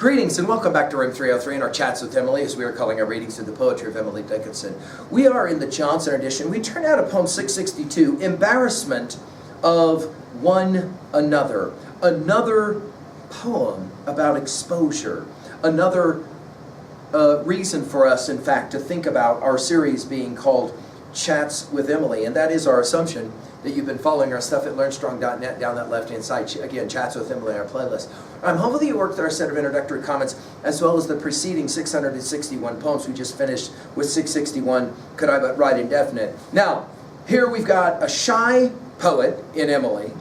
Greetings and welcome back to Room 303 and our chats with Emily, as we are calling our readings of the poetry of Emily Dickinson. We are in the Johnson edition. We turned out a poem 662, Embarrassment of One Another. Another poem about exposure. Another reason for us, in fact, to think about our series being called Chats with Emily. And that is our assumption that you've been following our stuff at learnstrong.net down that left-hand side. Again, Chats with Emily, our playlist. I'm hopefully you worked through our set of introductory comments as well as the preceding 661 poems we just finished with 661, Could I But Write Indefinite. Now, here we've got a shy poet in Emily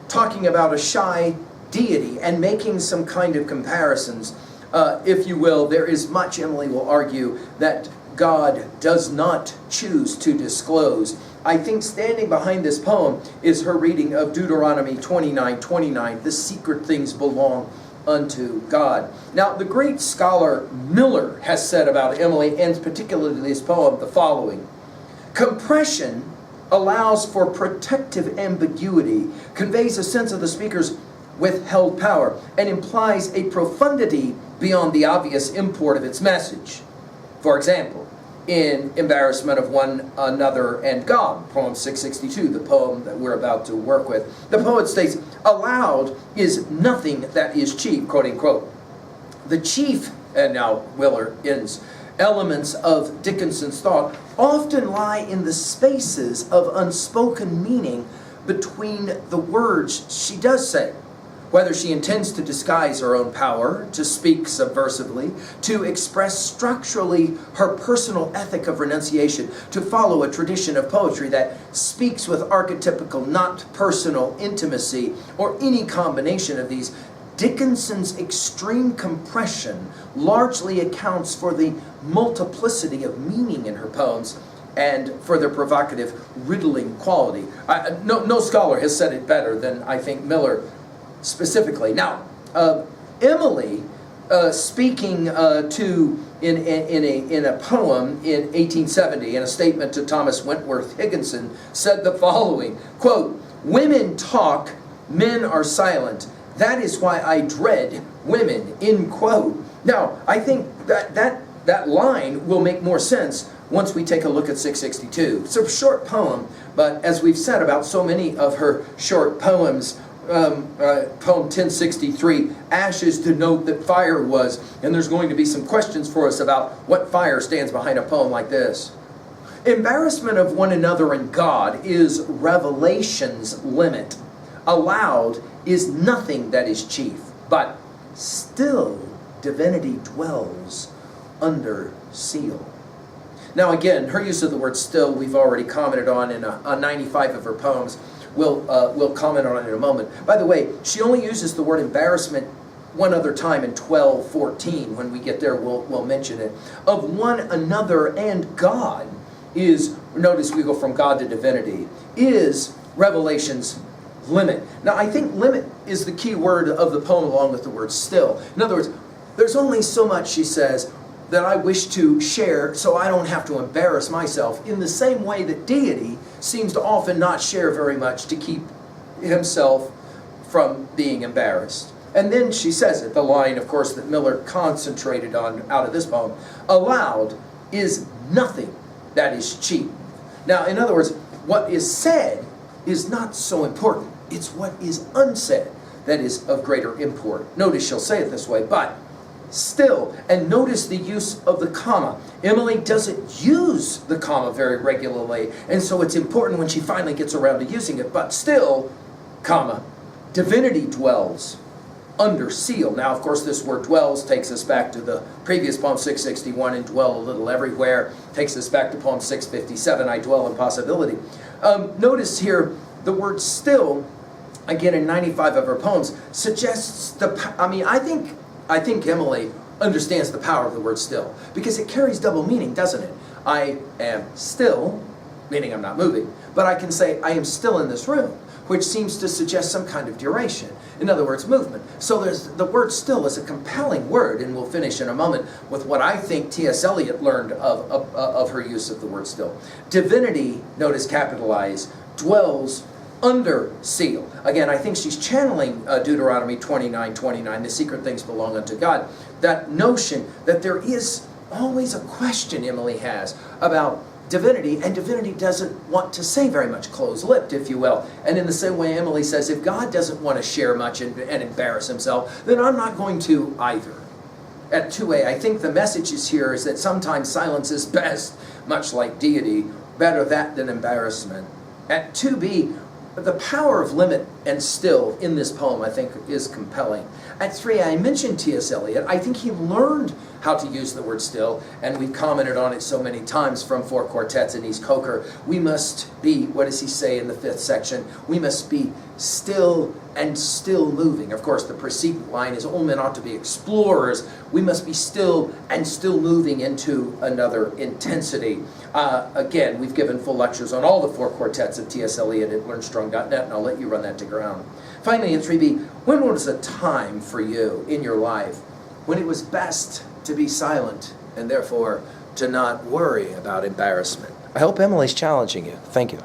talking about a shy deity and making some kind of comparisons. If you will, there is much, Emily will argue, that God does not choose to disclose. I think standing behind this poem is her reading of Deuteronomy 29:29, the secret things belong unto God. Now, the great scholar Miller has said about Emily, and particularly this poem, the following: compression allows for protective ambiguity, conveys a sense of the speaker's withheld power, and implies a profundity beyond the obvious import of its message. For example, in Embarrassment of One Another and God, poem 662, the poem that we're about to work with, the poet states, "Allowed is nothing that is chief," quote unquote. The chief, and now Miller ends, elements of Dickinson's thought often lie in the spaces of unspoken meaning between the words she does say. Whether she intends to disguise her own power, to speak subversively, to express structurally her personal ethic of renunciation, to follow a tradition of poetry that speaks with archetypical, not personal intimacy, or any combination of these, Dickinson's extreme compression largely accounts for the multiplicity of meaning in her poems and for their provocative, riddling quality. No scholar has said it better than, I think, Miller specifically. Now, Emily, speaking in a poem in 1870, in a statement to Thomas Wentworth Higginson, said the following, quote, "Women talk, men are silent. That is why I dread women," end quote. Now, I think that line will make more sense once we take a look at 662. It's a short poem, but as we've said about so many of her short poems, poem 1063, ashes denote that fire was, and there's going to be some questions for us about what fire stands behind a poem like this. Embarrassment of One Another and God is revelation's limit. Allowed is nothing that is chief, but still divinity dwells under seal. Now again, her use of the word still we've already commented on in 95 of her poems. We'll comment on it in a moment. By the way, she only uses the word embarrassment one other time in 12:14. When we get there, we'll mention it. Of one another and God is, notice we go from God to divinity, is revelation's limit. Now, I think limit is the key word of the poem along with the word still. In other words, there's only so much, she says, that I wish to share so I don't have to embarrass myself, in the same way that deity seems to often not share very much to keep himself from being embarrassed. And then she says it, the line, of course, that Miller concentrated on out of this poem, allowed is nothing that is cheap. Now, in other words, what is said is not so important. It's what is unsaid that is of greater import. Notice she'll say it this way, but still, and notice the use of the comma. Emily doesn't use the comma very regularly, and so it's important when she finally gets around to using it. But still, comma, divinity dwells under seal. Now, of course, this word dwells takes us back to the previous poem 661, and dwell a little everywhere, takes us back to poem 657, I dwell in possibility. Notice here, the word still, again in 95 of her poems, suggests I think Emily understands the power of the word still, because it carries double meaning, doesn't it? I am still, meaning I'm not moving, but I can say I am still in this room, which seems to suggest some kind of duration. In other words, movement. So the word still is a compelling word, and we'll finish in a moment with what I think T.S. Eliot learned of her use of the word still. Divinity, notice capitalized, dwells under seal. Again, I think she's channeling Deuteronomy 29:29, the secret things belong unto God. That notion that there is always a question Emily has about divinity, and divinity doesn't want to say very much, closed-lipped, if you will. And in the same way, Emily says, if God doesn't want to share much and embarrass himself, then I'm not going to either. At 2a, I think the message is here is that sometimes silence is best, much like deity, better that than embarrassment. At 2b, the power of limit and still in this poem, I think, is compelling. At 3a, I mentioned T.S. Eliot. I think he learned how to use the word still, and we've commented on it so many times from Four Quartets and East Coker. We must be, what does he say in the 5th section? We must be still and still moving. Of course, the preceding line is all men ought to be explorers. We must be still and still moving into another intensity. Again, we've given full lectures on all the 4 quartets of T.S. Eliot at learnstrong.net, and I'll let you run that to ground. Finally, in 3b, when was a time for you in your life when it was best to be silent and therefore to not worry about embarrassment? I hope Emily's challenging you. Thank you.